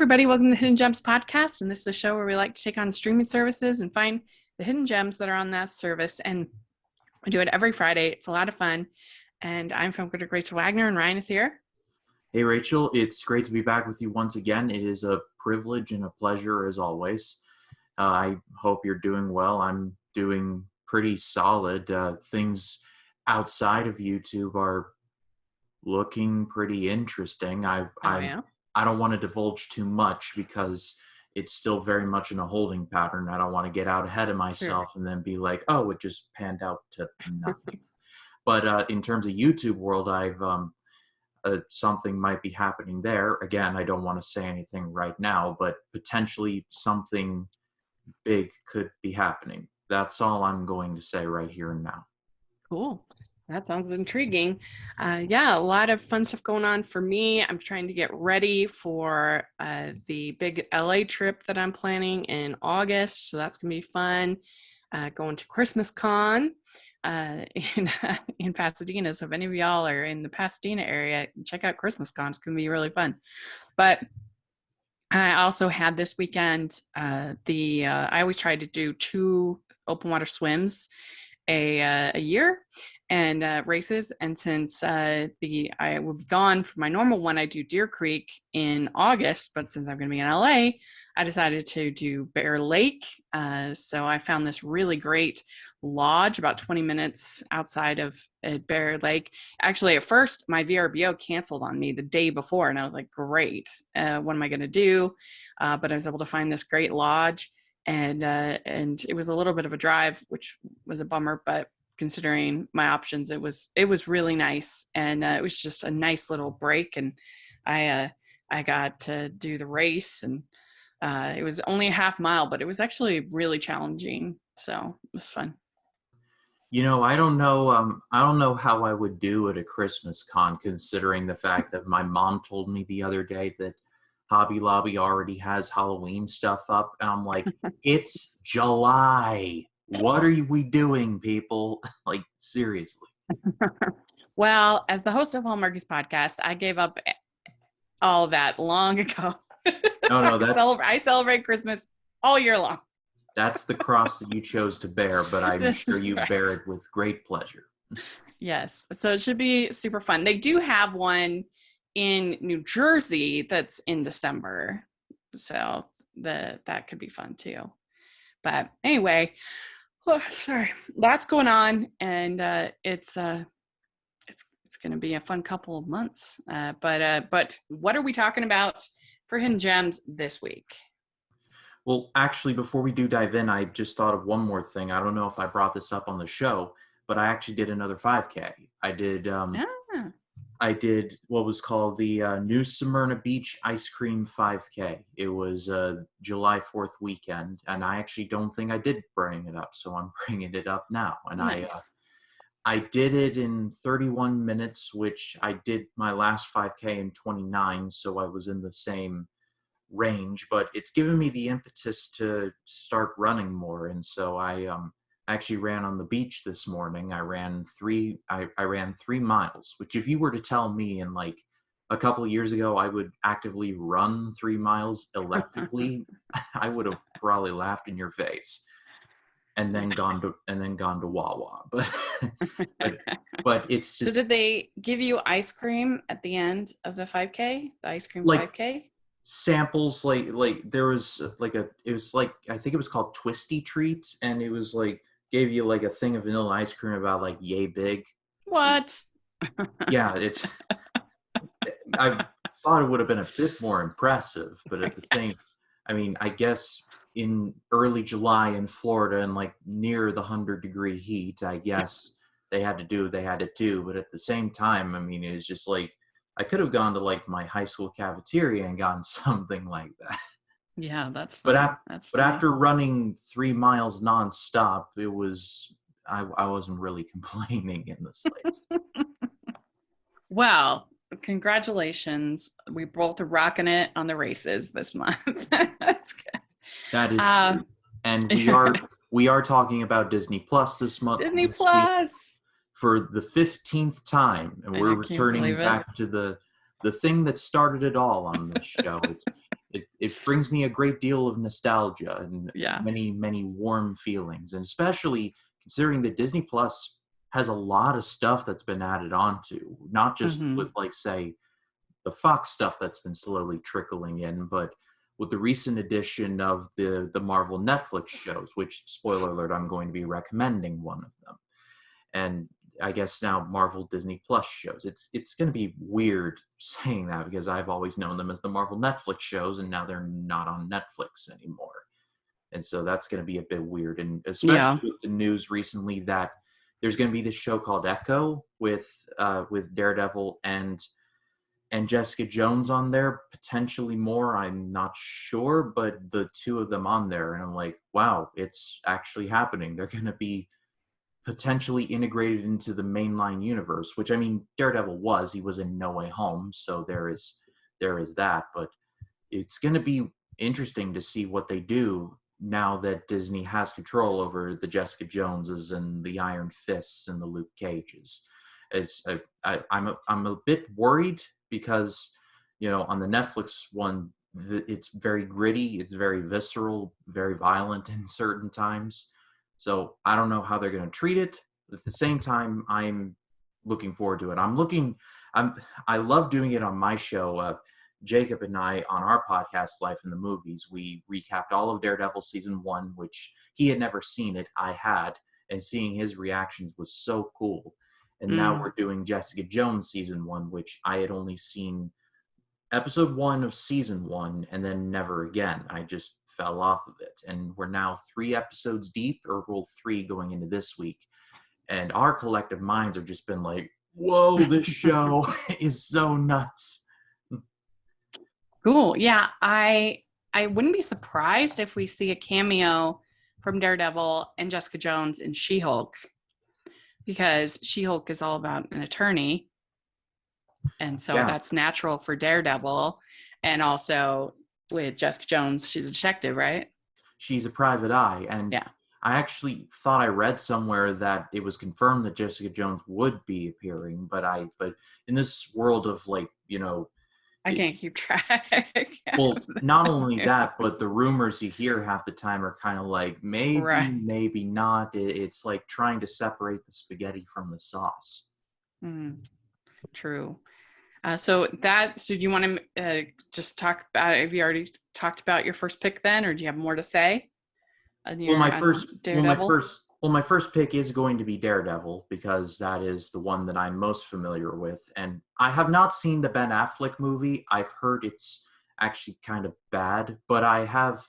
everybody. Welcome to the Hidden Gems podcast. And this is the show where we like to take on streaming services and find the hidden gems that are on that service. And we do it every Friday. It's a lot of fun. And I'm film critic Rachel Wagner, and Ryan is here. Hey, Rachel. It's great to be back with you once again. It is a privilege and a pleasure as always. I hope you're doing well. I'm doing pretty solid. Things outside of YouTube are looking pretty interesting. I don't want to divulge too much because it's still very much in a holding pattern. I don't want to get out ahead of myself and then be like, oh, it just panned out to nothing. But in terms of YouTube world, I've something might be happening there. Again, I don't want to say anything right now, but potentially something big could be happening. That's all I'm going to say right here and now. Cool. That sounds intriguing. A lot of fun stuff going on for me. I'm trying to get ready for the big LA trip that I'm planning in August. So that's going to be fun. Going to Christmas Con in Pasadena. So if any of y'all are in the Pasadena area, check out Christmas Con. It's going to be really fun. But I also had this weekend, I always try to do 2 open water swims a year. And races, and since I will be gone for my normal one, I do Deer Creek in August, but since I'm going to be in LA, I decided to do Bear Lake. So I found this really great lodge about 20 minutes outside of Bear Lake. Actually, at first, my VRBO canceled on me the day before, and I was like, great, what am I going to do? But I was able to find this great lodge, and it was a little bit of a drive, which was a bummer, but considering my options, it was really nice, and it was just a nice little break, and I got to do the race, and it was only a half mile, but it was actually really challenging, so it was fun. You know, I don't know how I would do at a Christmas con, considering the fact that my mom told me the other day that Hobby Lobby already has Halloween stuff up, and I'm like, it's July. What are we doing, people? Like, seriously. Well, as the host of Hallmarkies podcast, I gave up all of that long ago. No, I celebrate Christmas all year long. That's the cross that you chose to bear, but I'm sure you bear it with great pleasure. Yes, so it should be super fun. They do have one in New Jersey that's in December, so that could be fun too. But anyway, sorry, lots going on, and it's going to be a fun couple of months. But what are we talking about for Hidden Gems this week? Well, actually, before we do dive in, I just thought of one more thing. I don't know if I brought this up on the show, but I actually did another 5K. I did what was called the New Smyrna Beach Ice Cream 5K. It was July 4th weekend, and I actually don't think I did bring it up, so I'm bringing it up now. And nice. I did it in 31 minutes, which I did my last 5K in 29, so I was in the same range, but it's given me the impetus to start running more, and so I actually ran on the beach this morning. I ran 3 miles, which if you were to tell me in like a couple of years ago I would actively run 3 miles electively, I would have probably laughed in your face and then gone to Wawa. But it's just, so did they give you ice cream at the end of the 5K? The ice cream like, 5K? Samples, like there was it was like, I think it was called Twisty Treat, and it was like gave you like a thing of vanilla ice cream about like yay big. What? Yeah, I thought it would have been a bit more impressive, but at the same, I mean, I guess in early July in Florida and like near the 100-degree heat, I guess they had to do what they had to do. But at the same time, I mean, it was just like, I could have gone to like my high school cafeteria and gotten something like that. Yeah, that's funny. But after running 3 miles nonstop, it was, I wasn't really complaining in the slightest. Well, congratulations. We both are rocking it on the races this month. That's good. That is true. And we are talking about Disney Plus this month. Disney Plus for the 15th time, and we're returning back to the thing that started it all on this show. it brings me a great deal of nostalgia and Yeah. many, many warm feelings. And especially considering that Disney Plus has a lot of stuff that's been added onto, not just with, like, say, the Fox stuff that's been slowly trickling in, but with the recent addition of the Marvel Netflix shows, which, spoiler alert, I'm going to be recommending one of them. And I guess now Marvel Disney Plus shows. It's going to be weird saying that because I've always known them as the Marvel Netflix shows, and now they're not on Netflix anymore. And so that's going to be a bit weird, and especially with the news recently that there's going to be this show called Echo with Daredevil and Jessica Jones on there, potentially more. I'm not sure, but the two of them on there, and I'm like, wow, it's actually happening. They're going to be potentially integrated into the mainline universe, which, I mean, Daredevil he was in No Way Home, so there is that, but it's going to be interesting to see what they do now that Disney has control over the Jessica Joneses and the Iron Fists and the Luke Cages. I'm a bit worried because, you know, on the Netflix one, it's very gritty, it's very visceral, very violent in certain times. So I don't know how they're going to treat it. At the same time, I'm looking forward to it. I love doing it on my show. Jacob and I, on our podcast, Life in the Movies, we recapped all of Daredevil season 1, which he had never seen it. I had, and seeing his reactions was so cool. And now we're doing Jessica Jones season 1, which I had only seen episode 1 of season 1 and then never again. I just fell off of it. And we're now 3 episodes deep, or 3 going into this week. And our collective minds have just been like, whoa, this show is so nuts. Cool. Yeah, I wouldn't be surprised if we see a cameo from Daredevil and Jessica Jones in She-Hulk, because She-Hulk is all about an attorney, and so that's natural for Daredevil. And also with Jessica Jones, she's a detective, right? She's a private eye, and I actually thought I read somewhere that it was confirmed that Jessica Jones would be appearing, but in this world of, like, you know, I can't keep track. Well, not only that, but the rumors you hear half the time are kind of like, maybe, maybe not. It's like trying to separate the spaghetti from the sauce. True. So do you want to just talk about, have you already talked about your first pick then, or do you have more to say? My first pick is going to be Daredevil, because that is the one that I'm most familiar with. And I have not seen the Ben Affleck movie. I've heard it's actually kind of bad, but I have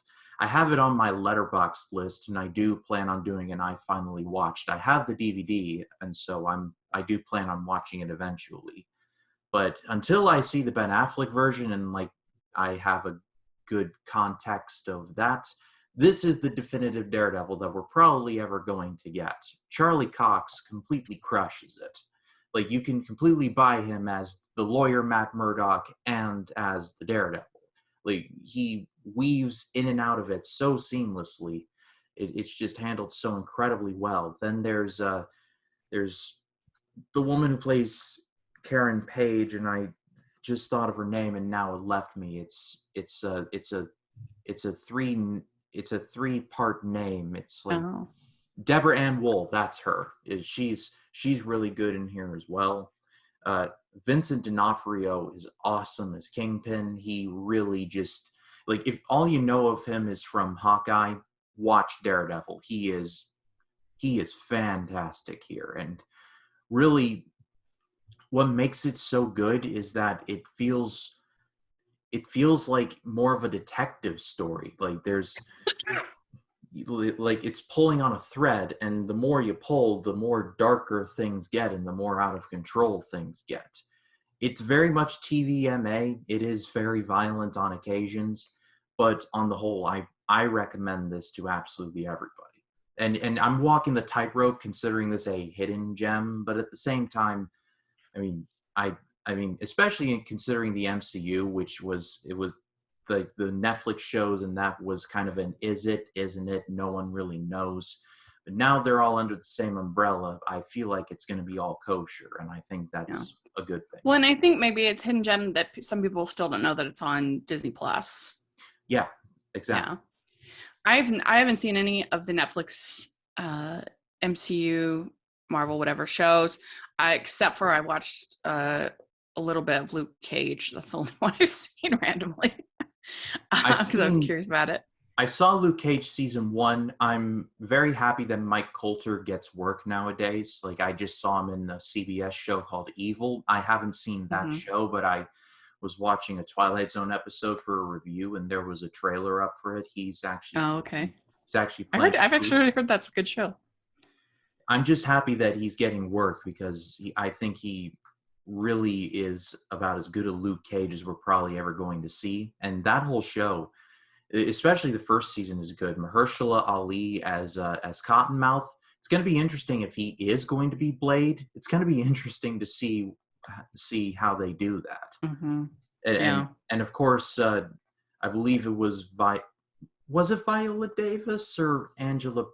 it on my Letterboxd list, and I do plan on doing it. And I finally watched. I have the DVD, and so I do plan on watching it eventually. But until I see the Ben Affleck version and, like, I have a good context of that, this is the definitive Daredevil that we're probably ever going to get. Charlie Cox completely crushes it. Like, you can completely buy him as the lawyer Matt Murdock and as the Daredevil. Like, he weaves in and out of it so seamlessly. It's just handled so incredibly well. Then there's the woman who plays Karen Page, and I just thought of her name and now it left me. It's a 3-part name. It's like Deborah Ann Wool. That's her. She's really good in here as well. Vincent D'Onofrio is awesome as Kingpin. He really just, like, if all you know of him is from Hawkeye, watch Daredevil. He is fantastic here. And really, what makes it so good is that it feels like more of a detective story. Like, it's pulling on a thread, and the more you pull, the more darker things get and the more out of control things get. It's very much TVMA. It is very violent on occasions, but on the whole, I recommend this to absolutely everybody. And I'm walking the tightrope considering this a hidden gem, but at the same time, I mean, especially in considering the MCU, which was the Netflix shows, and that was kind of an is it, isn't it? No one really knows. But now they're all under the same umbrella. I feel like it's going to be all kosher, and I think that's a good thing. Well, and I think maybe it's hidden gem that some people still don't know that it's on Disney Plus. Yeah, exactly. Yeah. I haven't seen any of the Netflix MCU Marvel whatever shows, except for I watched a little bit of Luke Cage. That's the only one I've seen randomly I've because I was seen curious about it. I saw Luke Cage season 1. I'm very happy that Mike Coulter gets work nowadays. Like, I just saw him in a CBS show called Evil. I haven't seen that Hmm. show, but I was watching a Twilight Zone episode for a review, and there was a trailer up for it. Oh, okay. He's actually playing I've Bruce. actually heard that's a good show. I'm just happy that he's getting work because I think he really is about as good a Luke Cage as we're probably ever going to see. And that whole show, especially the first season, is good. Mahershala Ali as Cottonmouth. It's going to be interesting if he is going to be Blade. It's going to be interesting to see how they do that. Hmm. And Yeah. and of course, I believe it was was it Viola Davis or Angela?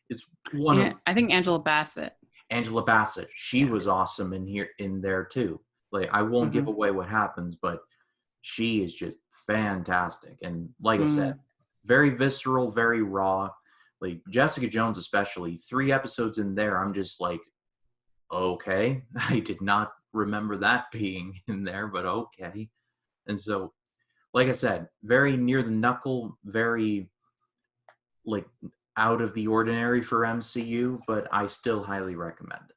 It's one Yeah, of I think Angela Bassett. Angela Bassett. She Yeah. was awesome in there too. Like, I won't give Hmm. away what happens, but she is just fantastic. And like I said, Mm. very visceral, very raw. Like Jessica Jones, especially 3 episodes in there, I'm just like, okay, I did not remember that being in there, but okay. And so, like I said, very near the knuckle, very like out of the ordinary for MCU, but I still highly recommend it.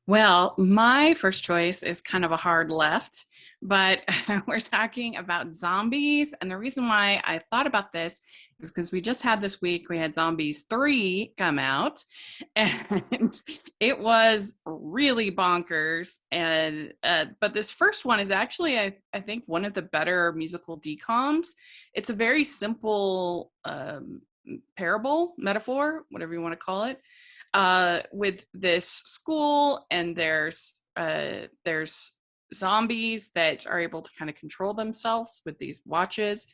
Well, my first choice is kind of a hard left, but we're talking about zombies. And the reason why I thought about this is because we just had this week, we had Zombies 3 come out, and it was really bonkers. And but this first one is actually, I think, one of the better musical DCOMs. It's a very simple parable, metaphor, whatever you want to call it, with this school, and there's zombies that are able to kind of control themselves with these watches,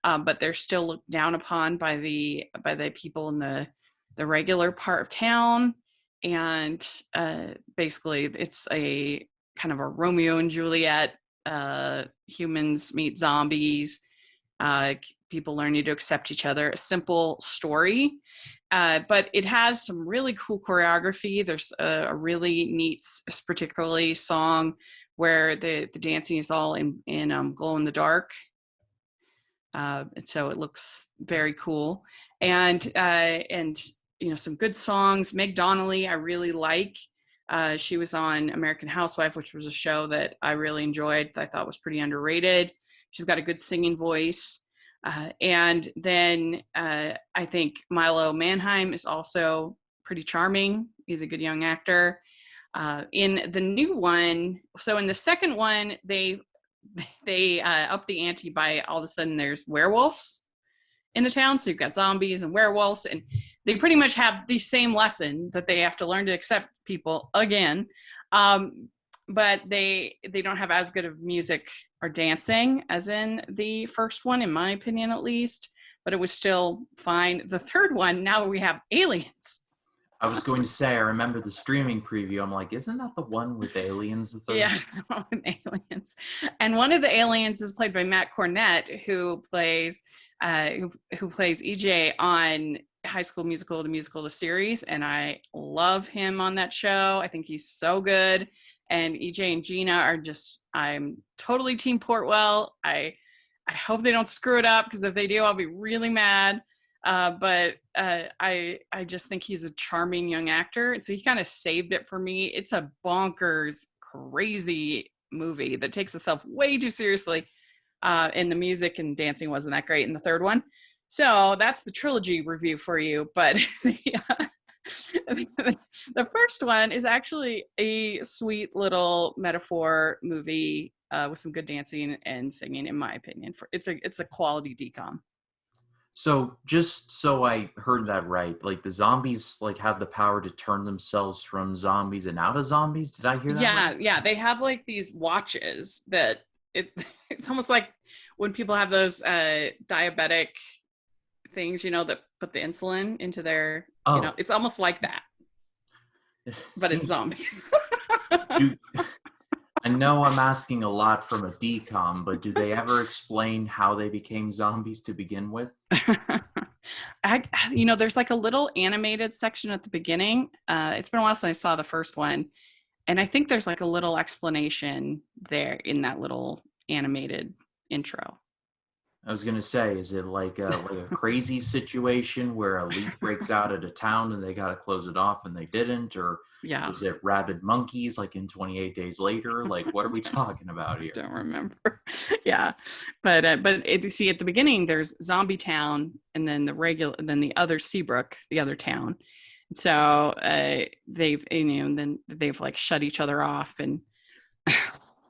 but they're still looked down upon by the people in the regular part of town. And basically, it's a kind of a Romeo and Juliet. Humans meet zombies. Uh, People learning to accept each other. A simple story, but it has some really cool choreography. There's a really neat, particularly song where the dancing is all in glow in the dark, and so it looks very cool. And you know, some good songs. Meg Donnelly, I really like. She was on American Housewife, which was a show that I really enjoyed. I thought was pretty underrated. She's got a good singing voice. And then I think Milo Manheim is also pretty charming. He's a good young actor. In the new one, so in the second one, they up the ante by all of a sudden there's werewolves in the town. So you've got zombies and werewolves, and they pretty much have the same lesson that they have to learn to accept people again. But they don't have as good of music or dancing as in the first one, in my opinion, at least. But it was still fine. The third one, now we have aliens. I was going to say, I remember the streaming preview. I'm like, isn't that the one with aliens, the third? Yeah, aliens. And one of the aliens is played by Matt Cornett, who plays EJ on High School Musical, the musical, the series, and I love him on that show. I think he's so good. And EJ and Gina are just, I'm totally Team Portwell. I hope they don't screw it up, because if they do, I'll be really mad. But I just think he's a charming young actor, and so he kind of saved it for me. It's a bonkers, crazy movie that takes itself way too seriously, and the music and dancing wasn't that great in the third one. So that's the trilogy review for you. But the first one is actually a sweet little metaphor movie with some good dancing and singing, in my opinion. It's a quality DCOM. So just so I heard that right, like the zombies like have the power to turn themselves from zombies and out of zombies. Did I hear that right? Yeah, they have like these watches that it's almost like when people have those diabetic things, you know, that put the insulin into their, you know, Oh, it's almost like that, it but it's seems zombies. do I know I'm asking a lot from a decom, but do they ever explain how they became zombies to begin with? There's like a little animated section at the beginning. It's been a while since I saw the first one. And I think there's like a little explanation there in that little animated intro. I was gonna say, is it like a crazy situation where a leak breaks out at a town and they gotta close it off and they didn't, or Yeah. is it rabid monkeys like in 28 Days Later? Like, what are we talking about I here? don't remember. Yeah. You see at the beginning, there's Zombie Town and then then the other Seabrook, the other town. So then they've like shut each other off and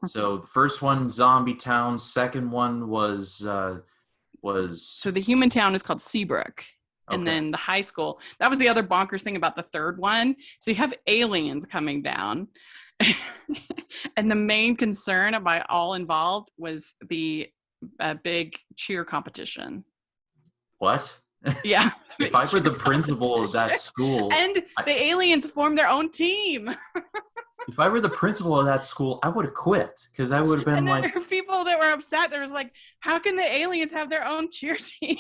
So the first one, Zombie Town. Second one was so the human town is called Seabrook. And okay. then the high school, that was the other bonkers thing about the third one. So you have aliens coming down. And the main concern by all involved was the big cheer competition. What? Yeah. If I were the principal of that school, and the aliens formed their own team. if I were the principal of that school, I would have quit because I would have been And then like, there were people that were upset. There was like, how can the aliens have their own cheer team?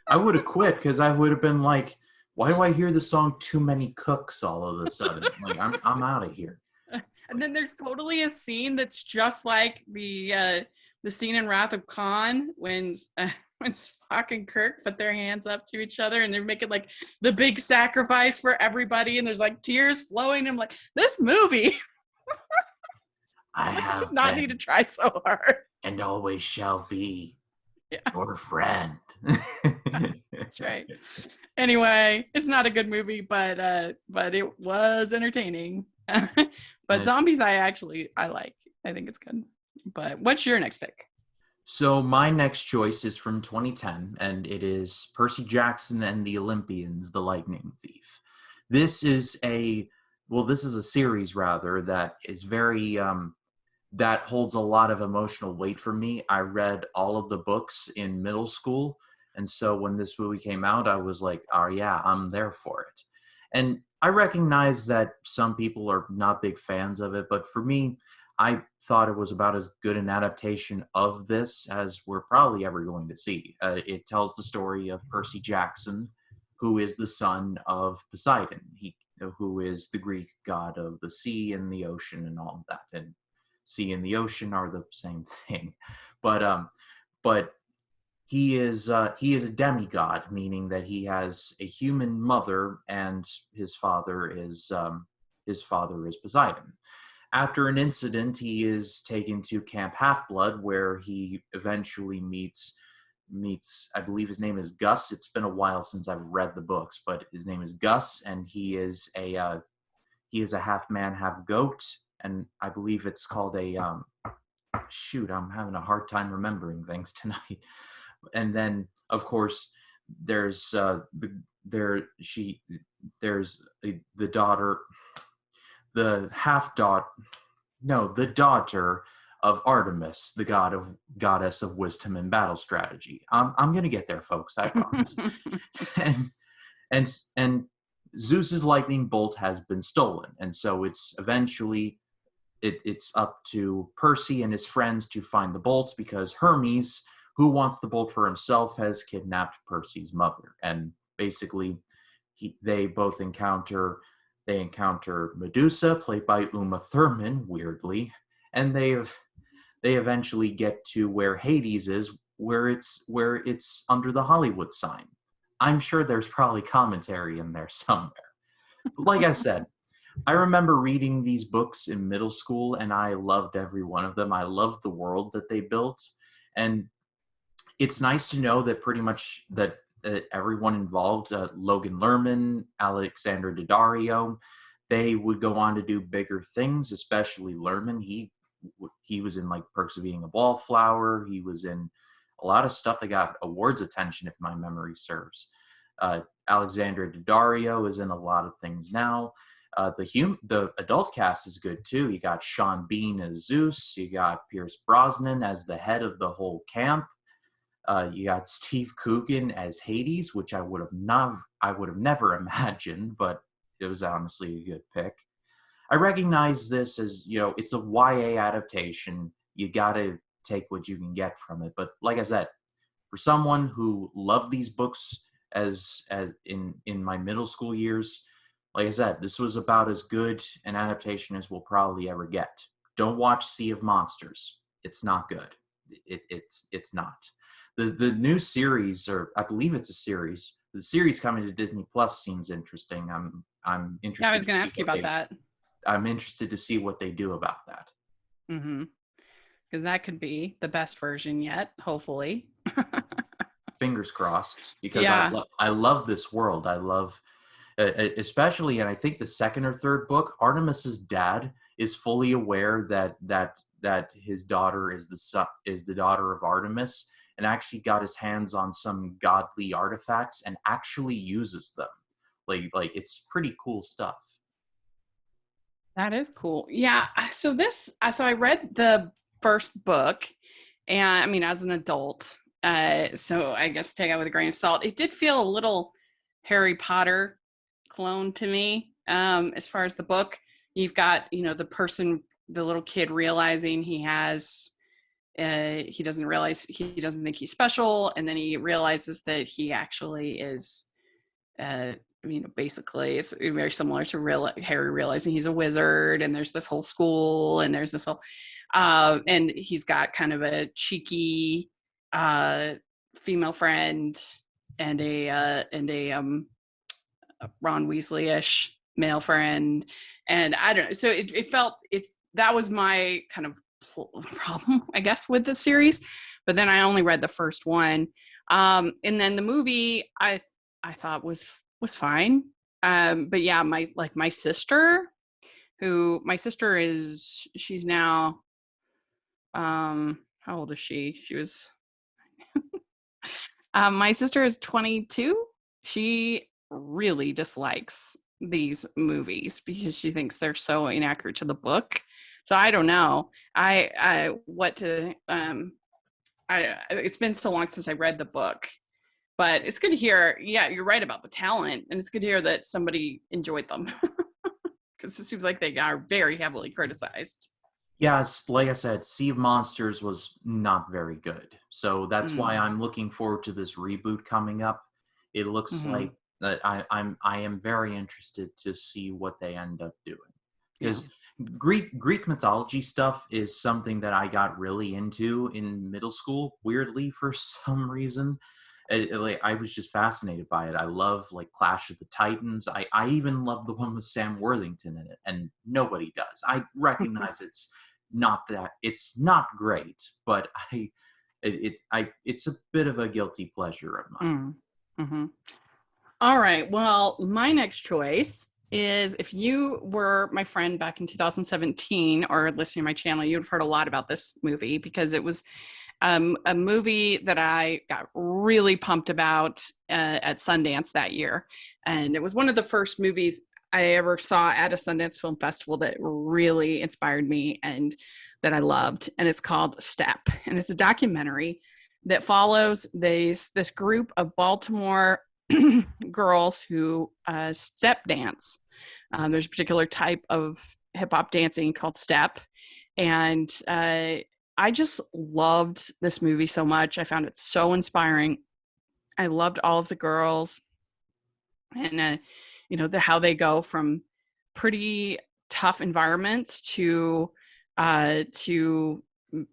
I would have quit because I would have been like, why do I hear the song "Too Many Cooks" all of a sudden? Like, I'm out of here. And then there's totally a scene that's just like the scene in Wrath of Khan when Spock and Kirk put their hands up to each other and they're making like the big sacrifice for everybody, and there's like tears flowing. I'm like, this movie I did have not been need to try so hard. and always shall be Yeah, your friend. that's right. Anyway, it's not a good movie, but it was entertaining. But zombies, I like. I think it's good. But what's your next pick? So my next choice is from 2010, and it is Percy Jackson and the Olympians, The Lightning Thief. This is this is a series rather that is very that holds a lot of emotional weight for me. I read all of the books in middle school, and so when this movie came out, I was like, "Oh yeah, I'm there for it." And I recognize that some people are not big fans of it, but for me, I thought it was about as good an adaptation of this as we're probably ever going to see. It tells the story of Percy Jackson, who is the son of Poseidon, who is the Greek god of the sea and the ocean and all of that. And sea and the ocean are the same thing, but he is a demigod, meaning that he has a human mother, and his father is Poseidon. After an incident, he is taken to Camp Half-Blood, where he eventually meets. I believe his name is Gus. It's been a while since I've read the books, but his name is Gus, and he is a half man, half goat, and I believe it's called a shoot. I'm having a hard time remembering things tonight. And then, of course, there's the daughter, the the daughter of Artemis, the goddess of wisdom and battle strategy. I'm gonna get there, folks. I promise. and Zeus's lightning bolt has been stolen, and so it's eventually it's up to Percy and his friends to find the bolt, because Hermes, who wants the bolt for himself, has kidnapped Percy's mother. And basically, they encounter Medusa, played by Uma Thurman, weirdly, and they eventually get to where Hades is, where it's under the Hollywood sign. I'm sure there's probably commentary in there somewhere. But like I said, I remember reading these books in middle school, and I loved every one of them. I loved the world that they built, and it's nice to know that pretty much that everyone involved, Logan Lerman, Alexander Daddario, they would go on to do bigger things, especially Lerman. He was in like Perks of Being a Wallflower. He was in a lot of stuff that got awards attention, if my memory serves. Alexander Daddario is in a lot of things now. The adult cast is good too. You got Sean Bean as Zeus. You got Pierce Brosnan as the head of the whole camp. You got Steve Coogan as Hades, which I would have never imagined, but it was honestly a good pick. I recognize this as, it's a YA adaptation. You got to take what you can get from it. But like I said, for someone who loved these books as in my middle school years, like I said, this was about as good an adaptation as we'll probably ever get. Don't watch Sea of Monsters. It's not good. It's not. The new series, or I believe it's a series. The series coming to Disney Plus seems interesting. I'm interested. Yeah, I was going to ask you about that. I'm interested to see what they do about that. Mm-hmm. Because that could be the best version yet, hopefully. Fingers crossed, because I love this world. I love, especially, and I think the second or third book, Artemis's dad is fully aware that his daughter is the daughter of Artemis, and actually got his hands on some godly artifacts and actually uses them. Like it's pretty cool stuff. That is cool. Yeah. So I read the first book, and I mean, as an adult, so I guess take it with a grain of salt. It did feel a little Harry Potter clone to me. As far as the book, you've got, the little kid realizing he doesn't think he's special, and then he realizes that he actually is, basically it's very similar to Harry realizing he's a wizard, and there's this whole school, and there's this whole and he's got kind of a cheeky female friend and a Ron Weasley-ish male friend, and I don't know. So that was my kind of problem, I guess, with the series. But then I only read the first one, and then the movie I thought was fine. But yeah, my sister she's now how old is she? She was my sister is 22. She really dislikes these movies because she thinks they're so inaccurate to the book. So I don't know. It's been so long since I read the book, but it's good to hear. Yeah, you're right about the talent, and it's good to hear that somebody enjoyed them, because it seems like they are very heavily criticized. Yes, like I said, Sea of Monsters was not very good. So that's why I'm looking forward to this reboot coming up. It looks like that I am very interested to see what they end up doing. Because Greek mythology stuff is something that I got really into in middle school, weirdly, for some reason. I was just fascinated by it. I love Clash of the Titans. I even love the one with Sam Worthington in it, and nobody does. I recognize it's not great, but it's a bit of a guilty pleasure of mine. Mm-hmm. All right. Well, my next choice is, if you were my friend back in 2017 or listening to my channel, you'd have heard a lot about this movie, because it was a movie that I got really pumped about at Sundance that year. And it was one of the first movies I ever saw at a Sundance Film Festival that really inspired me and that I loved. And it's called Step. And it's a documentary that follows this group of Baltimore girls who step dance. There's a particular type of hip hop dancing called step. And I just loved this movie so much. I found it so inspiring. I loved all of the girls, and how they go from pretty tough environments to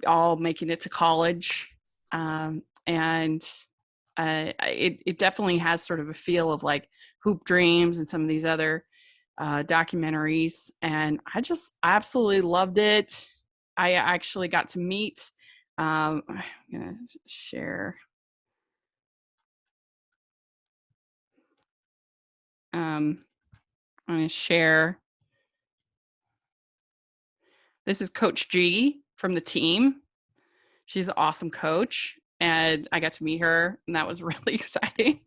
all making it to college, and it definitely has sort of a feel of like Hoop Dreams and some of these other documentaries, and I absolutely loved it. I actually got to meet, I'm going to share. I'm going to share. This is Coach G from the team. She's an awesome coach, and I got to meet her, and that was really exciting.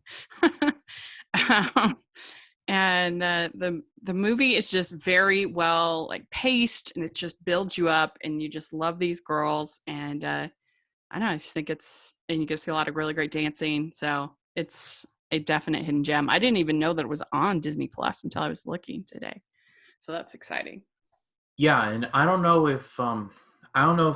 And the movie is just very well paced, and it just builds you up, and you just love these girls. And I don't know, I just think and you get to see a lot of really great dancing. So it's a definite hidden gem. I didn't even know that it was on Disney Plus until I was looking today. So that's exciting. Yeah, and I don't know if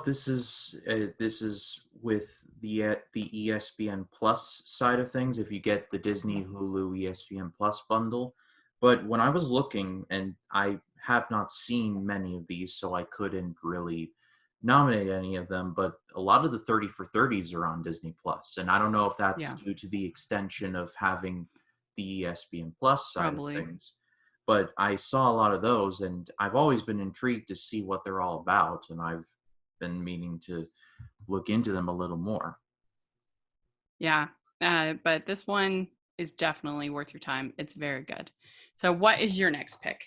this is with the ESPN Plus side of things, if you get the Disney Hulu ESPN Plus bundle, but when I was looking, and I have not seen many of these, so I couldn't really nominate any of them, but a lot of the 30 for 30s are on Disney Plus, and I don't know if that's Yeah, due to the extension of having the ESPN Plus side of probably. things, but I saw a lot of those, and I've always been intrigued to see what they're all about, and I've been meaning to look into them a little more. Yeah. But this one is definitely worth your time. It's very good. So, what is your next pick?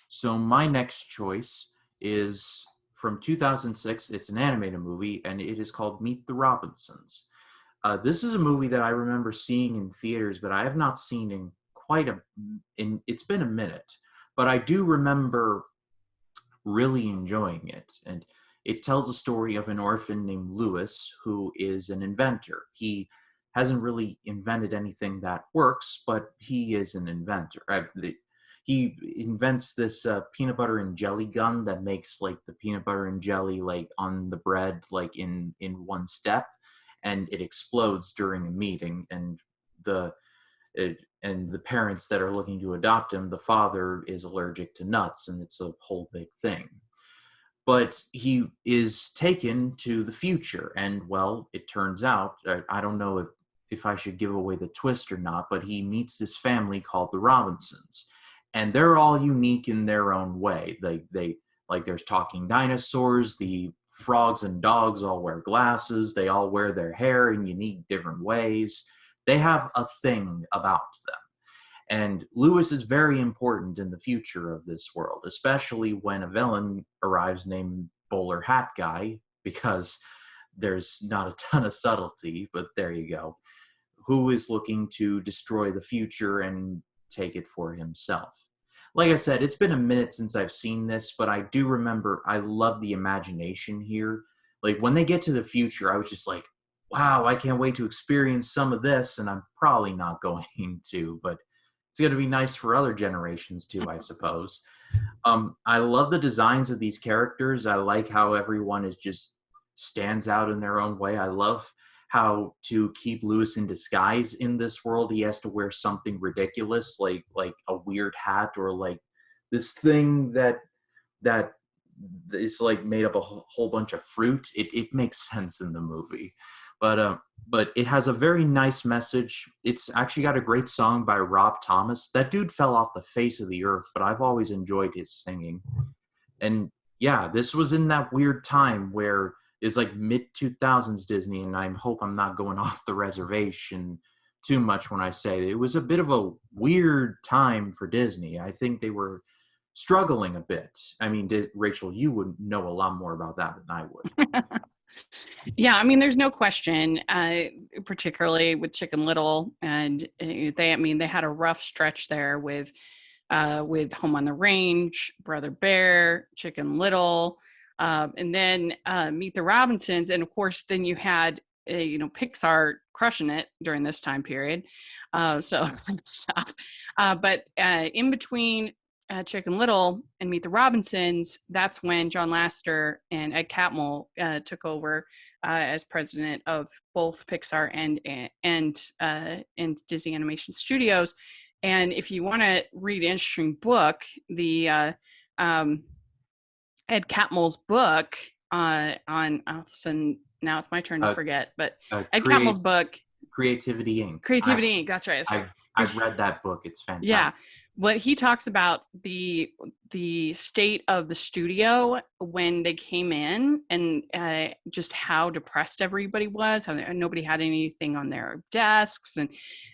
So my next choice is from 2006. It's an animated movie, and it is called Meet the Robinsons. This is a movie that I remember seeing in theaters, but I have not seen in quite a. It's been a minute, but I do remember really enjoying it. And it tells the story of an orphan named Lewis who is an inventor. He hasn't really invented anything that works, but he is an inventor. He invents this peanut butter and jelly gun that makes like the peanut butter and jelly like on the bread like in one step, and it explodes during a meeting. And the and the parents that are looking to adopt him, the father is allergic to nuts, and it's a whole big thing. But he is taken to the future, and well, it turns out, I don't know if I should give away the twist or not, but he meets this family called the Robinsons, and they're all unique in their own way. They like, there's talking dinosaurs, the frogs and dogs all wear glasses, they all wear their hair in unique different ways. They have a thing about them. And Lewis is very important in the future of this world, especially when a villain arrives named Bowler Hat Guy, because there's not a ton of subtlety, but there you go, who is looking to destroy the future and take it for himself. Like I said, it's been a minute since I've seen this, but I do remember I love the imagination here. Like when they get to the future, I was just like, wow, I can't wait to experience some of this, and I'm probably not going to, but it's going to be nice for other generations too, I suppose. I love the designs of these characters. I like how everyone is just stands out in their own way. I love how to keep Lewis in disguise in this world. He has to wear something ridiculous, like a weird hat, or like this thing that is like made up a whole bunch of fruit. It makes sense in the movie, but it has a very nice message. It's actually got a great song by Rob Thomas. That dude fell off the face of the earth, but I've always enjoyed his singing. And yeah, this was in that weird time where it's like mid 2000s Disney, and I hope I'm not going off the reservation too much when I say it was a bit of a weird time for Disney. I think they were struggling a bit. I mean, Rachel, you would know a lot more about that than I would. Yeah, I mean, there's no question, particularly with Chicken Little, and they had a rough stretch there with Home on the Range, Brother Bear, Chicken Little, and then Meet the Robinsons, and of course, then you had Pixar crushing it during this time period. So stuff, but in between Chicken Little and Meet the Robinsons, that's when John Lasseter and Ed Catmull took over as president of both Pixar and Disney Animation Studios. And if you want to read an interesting book, the Ed Catmull's book on and now it's my turn to Uh, forget, but Ed Create Catmull's book, Creativity Inc. Creativity Inc. That's right. That's right. I've read that book. It's fantastic. Yeah, what he talks about the state of the studio when they came in, and just how depressed everybody was, how nobody had anything on their desks,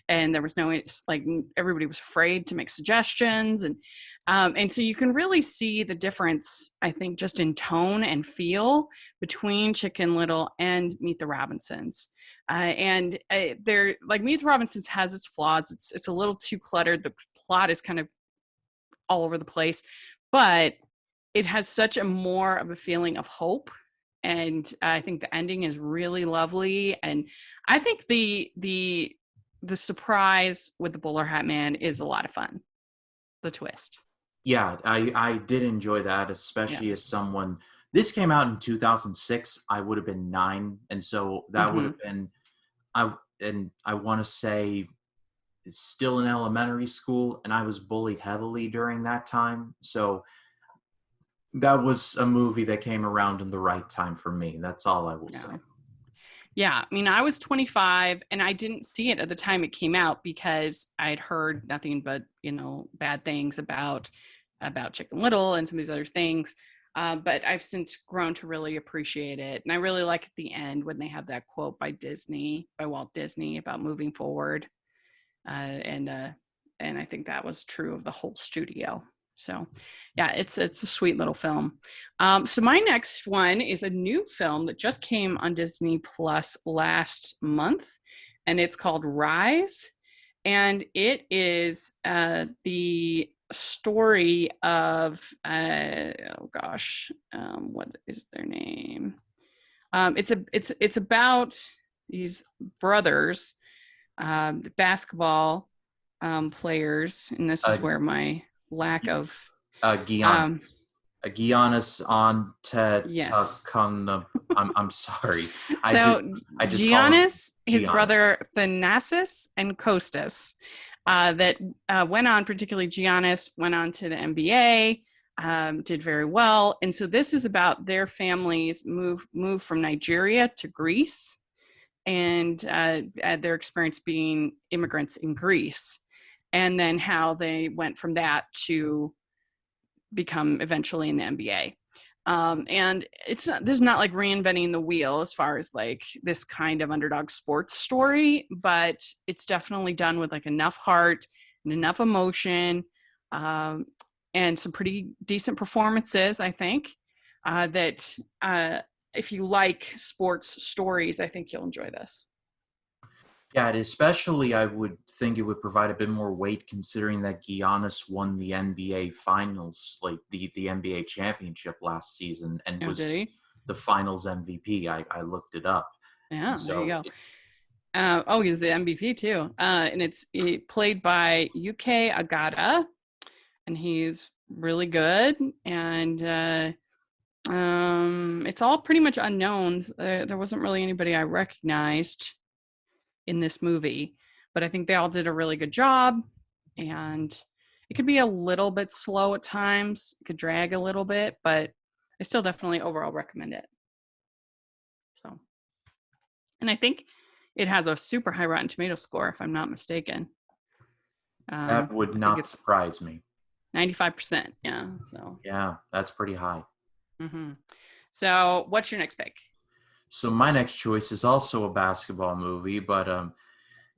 and there was no, it's like everybody was afraid to make suggestions, and so you can really see the difference, I think, just in tone and feel between Chicken Little and Meet the Robinsons. And they're like, Meet the Robinsons has its flaws. It's a little too cluttered. The plot is kind of all over the place, but it has such a more of a feeling of hope. And I think the ending is really lovely. And I think the surprise with the bowler hat man is a lot of fun. The twist. Yeah, I did enjoy that, Yeah. especially as someone. This came out in 2006. I would have been 9, and so that would Mm-hmm. have been I want to say still in elementary school, and I was bullied heavily during that time. So that was a movie that came around in the right time for me. That's all I will say. Yeah. Yeah, I mean, I was 25 and I didn't see it at the time it came out because I'd heard nothing but, bad things about Chicken Little and some of these other things. But I've since grown to really appreciate it. And I really like at the end when they have that quote by Walt Disney about moving forward. And I think that was true of the whole studio. So, yeah, it's a sweet little film. So my next one is a new film that just came on Disney Plus last month, and it's called Rise, and it is the story of what is their name? It's about these brothers, basketball players, and this is Uh, where my lack of Giannis. um, Giannis on Ted yes. I'm sorry. So I just call him Giannis, his Giannis. brother Thanasis, and Kostas, that went on, particularly Giannis, went on to the NBA, did very well. And so this is about their families move from Nigeria to Greece, and their experience being immigrants in Greece, and then how they went from that to become eventually in the NBA. And this is not like reinventing the wheel as far as like this kind of underdog sports story, but it's definitely done with like enough heart and enough emotion, and some pretty decent performances, I think, that if you like sports stories, I think you'll enjoy this. Yeah, especially I would think it would provide a bit more weight considering that Giannis won the NBA Finals, like the NBA championship last season, and Oh, was did he? the Finals MVP. I looked it up, Yeah, and there you so go. He's the MVP too. And it's played by UK Agata, and he's really good. And it's all pretty much unknowns. There wasn't really anybody I recognized in this movie, but I think they all did a really good job. And it could be a little bit slow at times, it could drag a little bit, but I still definitely overall recommend it. So, and I think it has a super high Rotten Tomato score, if I'm not mistaken. that would I think not it's surprise me. 95%. Yeah. So, Yeah, that's pretty high. mm-hmm. So what's your next pick? So my next choice is also a basketball movie, but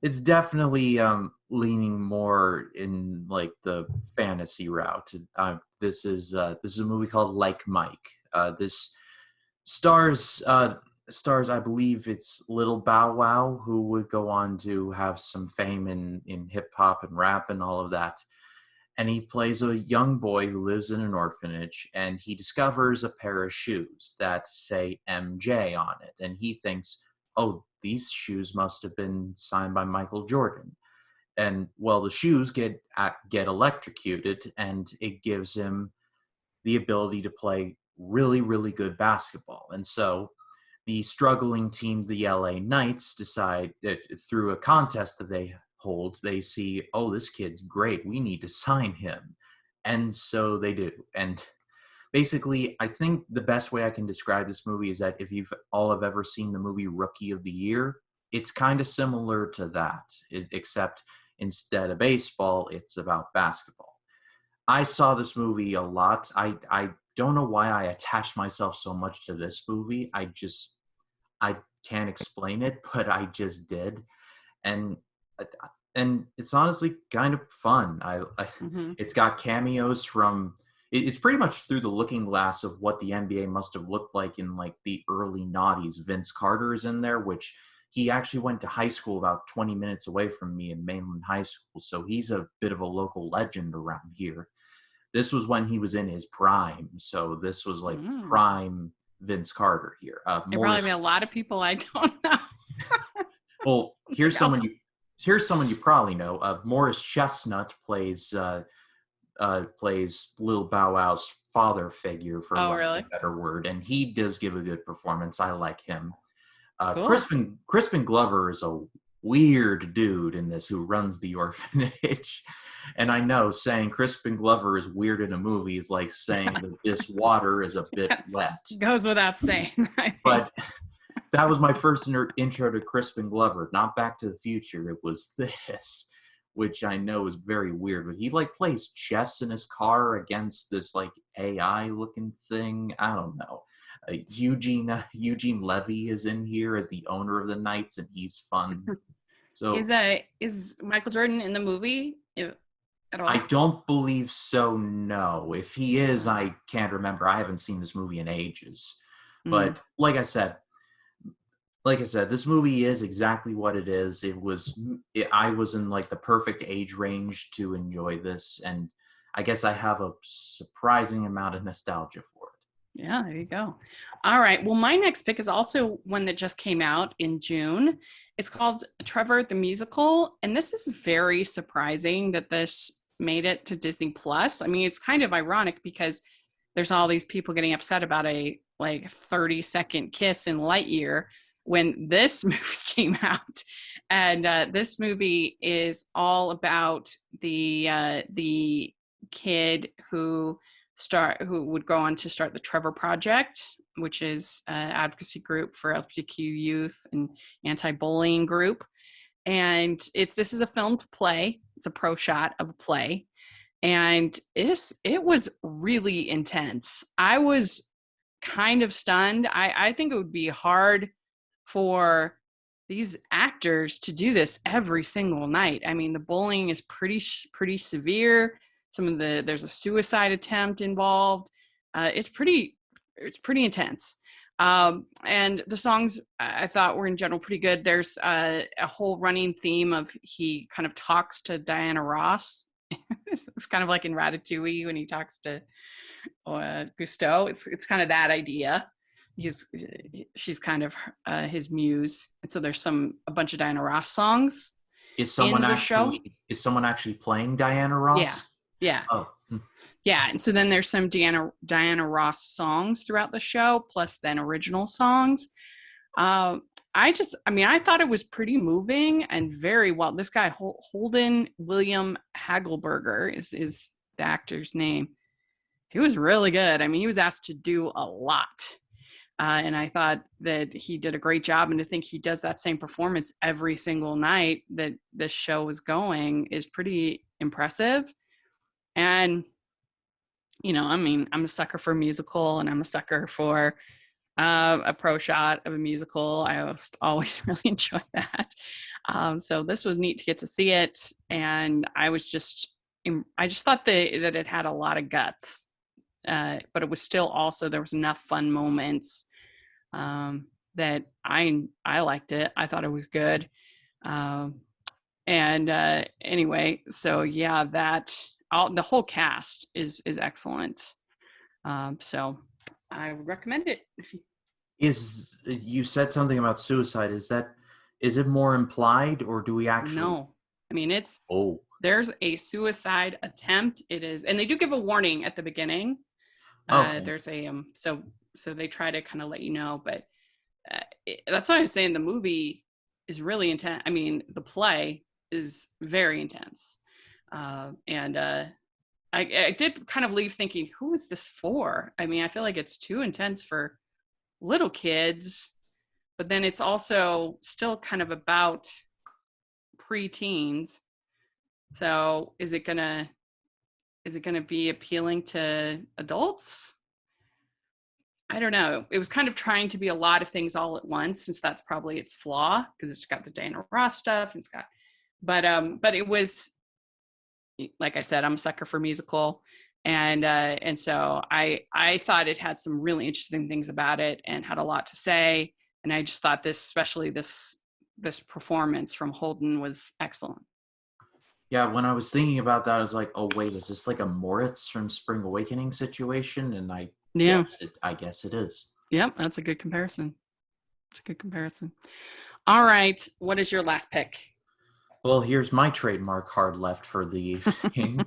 it's definitely leaning more in like the fantasy route. This is a movie called Like Mike. This stars stars I believe it's Little Bow Wow, who would go on to have some fame in hip hop and rap and all of that. And he plays a young boy who lives in an orphanage, and he discovers a pair of shoes that say MJ on it, and he thinks, oh, these shoes must have been signed by Michael Jordan. And well, the shoes get electrocuted, and it gives him the ability to play really, really good basketball. And so the struggling team, the LA Knights, decide that through a contest that they hold, they see, oh, this kid's great. We need to sign him. And so they do. And basically, I think the best way I can describe this movie is that if you've all have ever seen the movie Rookie of the Year, it's kind of similar to that, except instead of baseball, it's about basketball. I saw this movie a lot. I don't know why I attached myself so much to this movie. I can't explain it, but I just did, and and it's honestly kind of fun. Mm-hmm. It's got cameos from. It's pretty much through the looking glass of what the NBA must have looked like in like the early noughties. Vince Carter is in there, which he actually went to high school about 20 minutes away from me in Mainland High School, so he's a bit of a local legend around here. This was when he was in his prime, so this was like Mm. prime Vince Carter here. There probably Morris. be a lot of people I don't know. Well, Like, here's someone you probably know. Morris Chestnut plays plays Lil Bow Wow's father figure, for Oh, lack of really? a better word, and he does give a good performance. I like him. Cool. Crispin Glover is a weird dude in this who runs the orphanage. And I know saying Crispin Glover is weird in a movie is like saying that this water is a bit wet. Goes without saying, I think. But that was my first intro to Crispin Glover, not Back to the Future. It was this, which I know is very weird. But he like plays chess in his car against this like AI looking thing. I don't know. Eugene Levy is in here as the owner of the Knights, and he's fun. So Is Michael Jordan in the movie at all? I don't believe so. No, if he is, I can't remember. I haven't seen this movie in ages. But like I said, this movie is exactly what it is. I was in like the perfect age range to enjoy this, and I guess I have a surprising amount of nostalgia for it. Yeah, there you go. All right. Well, my next pick is also one that just came out in June. It's called Trevor the Musical. And this is very surprising that this made it to Disney Plus. I mean, it's kind of ironic because there's all these people getting upset about a like 30-second kiss in Lightyear when this movie came out. And this movie is all about the kid who would go on to start the Trevor Project, which is an advocacy group for LGBTQ youth and anti-bullying group. And this is a filmed play. It's a pro shot of a play. And it was really intense. I was kind of stunned. I think it would be hard for these actors to do this every single night. I mean, the bullying is pretty severe. There's a suicide attempt involved. It's pretty intense. And the songs I thought were in general pretty good. There's a whole running theme of he kind of talks to Diana Ross. It's kind of like in Ratatouille when he talks to Gusteau. It's kind of that idea. She's kind of his muse, and so there's a bunch of Diana Ross songs. Is someone actually playing Diana Ross? Yeah. Oh. Yeah, and so then there's some Diana Ross songs throughout the show, plus then original songs. I thought it was pretty moving and very well. This guy Holden William Hagelberger is the actor's name. He was really good. I mean, he was asked to do a lot. And I thought that he did a great job. And to think he does that same performance every single night that this show is going is pretty impressive. And, I'm a sucker for a musical, and I'm a sucker for a pro shot of a musical. I always really enjoy that. So this was neat to get to see it. And I just thought that it had a lot of guts. But it was still also, there was enough fun moments that I liked it. I thought it was good. Anyway, so yeah, the whole cast is excellent. So I would recommend it. You said something about suicide. Is it more implied, or do we actually? No, I mean, there's a suicide attempt. It is, and they do give a warning at the beginning. Okay. There's so they try to kind of let you know, but that's why I'm saying the movie is really intense. I mean, the play is very intense. And I did kind of leave thinking, who is this for? I mean, I feel like it's too intense for little kids, but then it's also still kind of about preteens. So is it gonna be appealing to adults? I don't know. It was kind of trying to be a lot of things all at once, since that's probably its flaw, because it's got the Diana Ross stuff, and but it was, like I said, I'm a sucker for musical, and so I thought it had some really interesting things about it and had a lot to say, and I just thought especially this performance from Holden was excellent. Yeah, when I was thinking about that, I was like, oh wait, is this like a Moritz from Spring Awakening situation? And I guess it is. Yep, that's a good comparison. It's a good comparison. All right, what is your last pick? Well, here's my trademark hard left for the evening.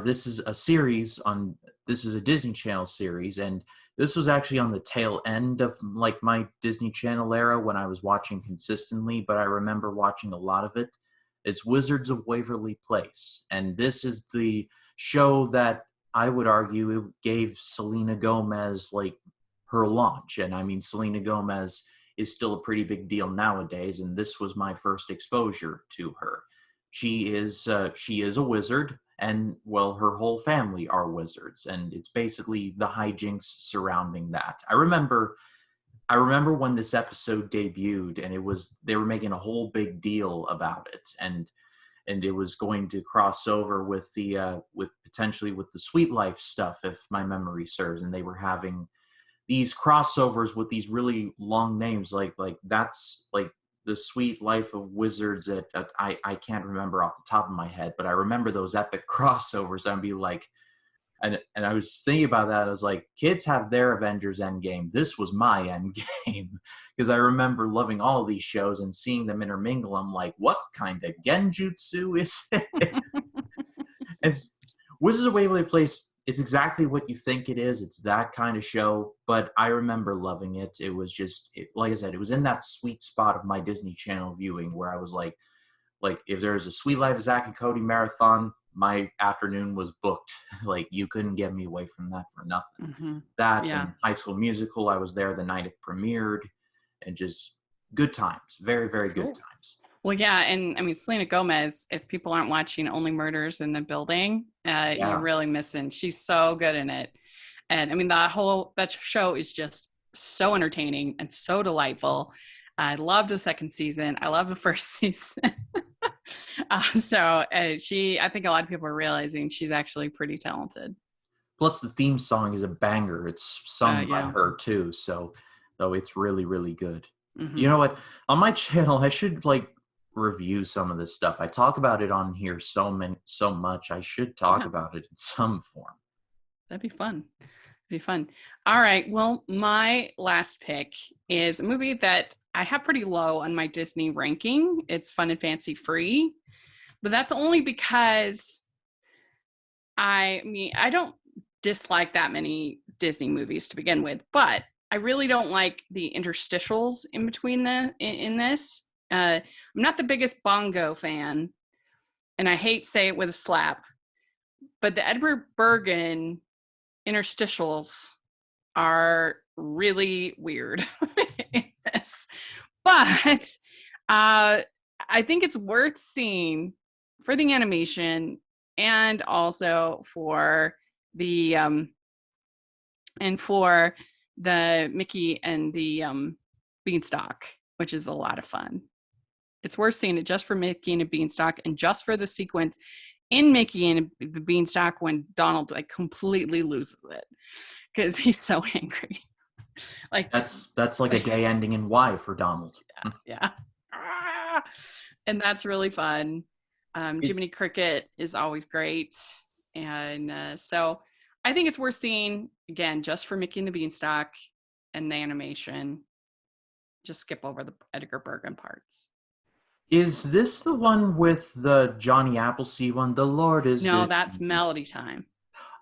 This is a series on. This is a Disney Channel series, and this was actually on the tail end of like my Disney Channel era when I was watching consistently. But I remember watching a lot of it. It's Wizards of Waverly Place, and this is the show that I would argue it gave Selena Gomez like her launch. And I mean, Selena Gomez is still a pretty big deal nowadays, and this was my first exposure to her. She is a wizard, and well, her whole family are wizards, and it's basically the hijinks surrounding that. I remember when this episode debuted, and they were making a whole big deal about it, and it was going to cross over with the with potentially with the Sweet Life stuff, if my memory serves, and they were having these crossovers with these really long names, like that's like the Sweet Life of Wizards. I can't remember off the top of my head, but I remember those epic crossovers. I'd be like, and I was thinking about that. I was like, kids have their Avengers Endgame. This was my Endgame because I remember loving all of these shows and seeing them intermingle. I'm like, what kind of genjutsu is it? It's Wizards of Waverly Place. It's exactly what you think it is. It's that kind of show, but I remember loving it. It was just, like I said, it was in that sweet spot of my Disney Channel viewing where I was like if there was a Sweet Life of Zack and Cody marathon, my afternoon was booked. Like you couldn't get me away from that for nothing. Mm-hmm. That Yeah. and High School Musical, I was there the night it premiered, and just good times. Very, very Cool. good times. Well, yeah, and I mean, Selena Gomez, if people aren't watching Only Murders in the Building, you're really missing. She's so good in it. And I mean, that show is just so entertaining and so delightful. I love the second season. I love the first season. I think a lot of people are realizing she's actually pretty talented. Plus, the theme song is a banger. It's sung by her too, so it's really, really good. Mm-hmm. You know what? On my channel, I should like review some of this stuff. I talk about it on here so much. I should talk about it in some form. That'd be fun. All right. Well, my last pick is a movie that I have pretty low on my Disney ranking. It's Fun and Fancy Free, but that's only because I don't dislike that many Disney movies to begin with, but I really don't like the interstitials in between in this. I'm not the biggest Bongo fan, and I hate say it with a slap, but the Edward Bergen interstitials are really weird in this. But I think it's worth seeing for the animation and also for the Mickey and the Beanstalk, which is a lot of fun. It's worth seeing it just for Mickey and a Beanstalk and just for the sequence in Mickey and the Beanstalk when Donald like completely loses it because he's so angry. Like that's like a day ending in Y for Donald. Yeah. And that's really fun. Jiminy Cricket is always great. And so I think it's worth seeing, again, just for Mickey and the Beanstalk and the animation. Just skip over the Edgar Bergen parts. Is this the one with the Johnny Appleseed one? The Lord is No, good. that's Melody Time.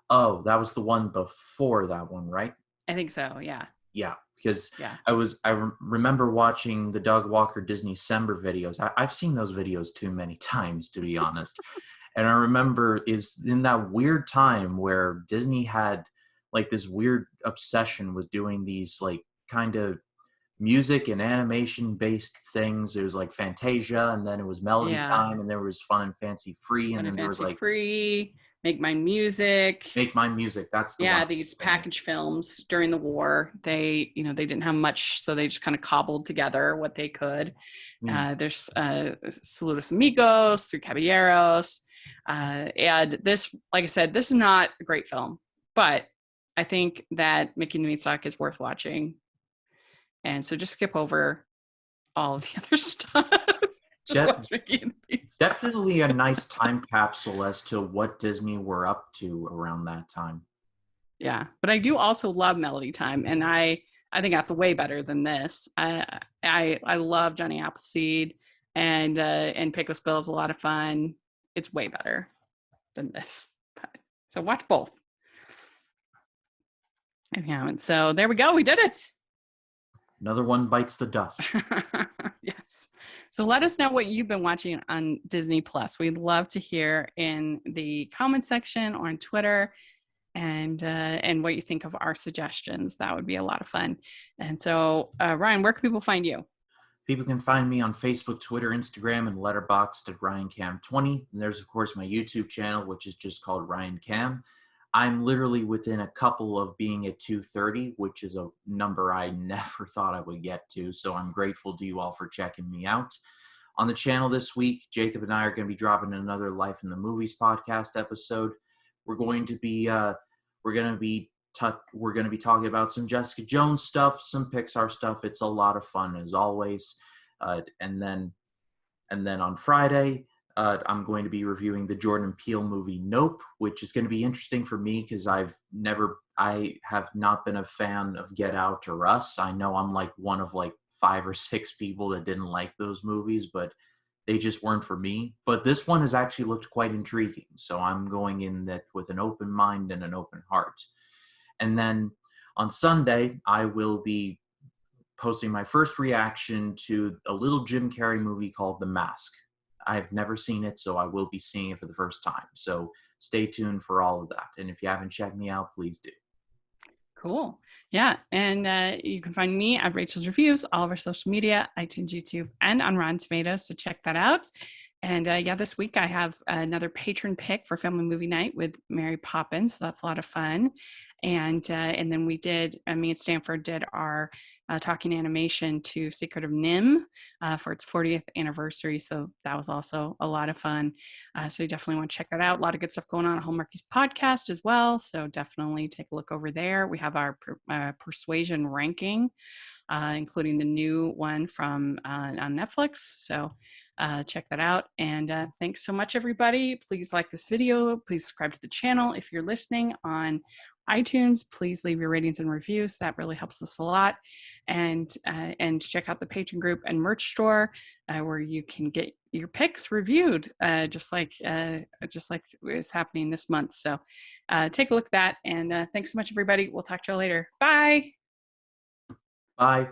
Oh, that was the one before that one, right? I think so, yeah. Yeah, because I remember watching the Doug Walker Disney December videos. I've seen those videos too many times, to be honest. And I remember is in that weird time where Disney had like this weird obsession with doing these like kind of music and animation based things. It was like Fantasia, and then it was Melody Time, and there was Fun and Fancy Free, and then there was like Free, Make My Music. That's the one. These package films during the war. They didn't have much, so they just kind of cobbled together what they could. There's Saludos Amigos, Three Caballeros, and this, like I said, this is not a great film, but I think that Mickey and the Beanstalk is worth watching. And so just skip over all of the other stuff. Watch Mickey and the Beanstalk. Definitely a nice time capsule as to what Disney were up to around that time. Yeah, but I do also love Melody Time, and I think that's way better than this. I love Johnny Appleseed, and Pecos Bill is a lot of fun. It's way better than this. But So watch both. If you haven't. So there we go. We did it. Another one bites the dust. Yes. So let us know what you've been watching on Disney Plus. We'd love to hear in the comment section or on Twitter, and what you think of our suggestions. That would be a lot of fun. And so, Ryan, where can people find you? People can find me on Facebook, Twitter, Instagram, and Letterboxd at RyanCam20. And there's, of course, my YouTube channel, which is just called Ryan Cam. I'm literally within a couple of being at 230, which is a number I never thought I would get to. So I'm grateful to you all for checking me out. On the channel this week, Jacob and I are going to be dropping another Life in the Movies podcast episode. We're going to be talking about some Jessica Jones stuff, some Pixar stuff. It's a lot of fun as always. And then on Friday, I'm going to be reviewing the Jordan Peele movie Nope, which is going to be interesting for me because I have not been a fan of Get Out or Us. I know I'm like one of like 5 or 6 people that didn't like those movies, but they just weren't for me. But this one has actually looked quite intriguing, so I'm going in that with an open mind and an open heart. And then on Sunday, I will be posting my first reaction to a little Jim Carrey movie called The Mask. I've never seen it, so I will be seeing it for the first time. So stay tuned for all of that. And if you haven't checked me out, please do. Cool. Yeah. And you can find me at Rachel's Reviews, all of our social media, iTunes, YouTube, and on Rotten Tomatoes. So check that out. And this week I have another patron pick for Family Movie Night with Mary Poppins. So that's a lot of fun. And then we did, me and Stanford did our talking animation to Secret of Nim for its 40th anniversary. So that was also a lot of fun. So you definitely want to check that out. A lot of good stuff going on at Hallmarkies podcast as well. So definitely take a look over there. We have our persuasion ranking, including the new one from on Netflix. So check that out. And thanks so much, everybody. Please like this video. Please subscribe to the channel. If you're listening on iTunes, please leave your ratings and reviews. That really helps us a lot. And check out the Patreon group and merch store where you can get your picks reviewed, just like is happening this month. So take a look at that. And thanks so much, everybody. We'll talk to you later. Bye. Bye.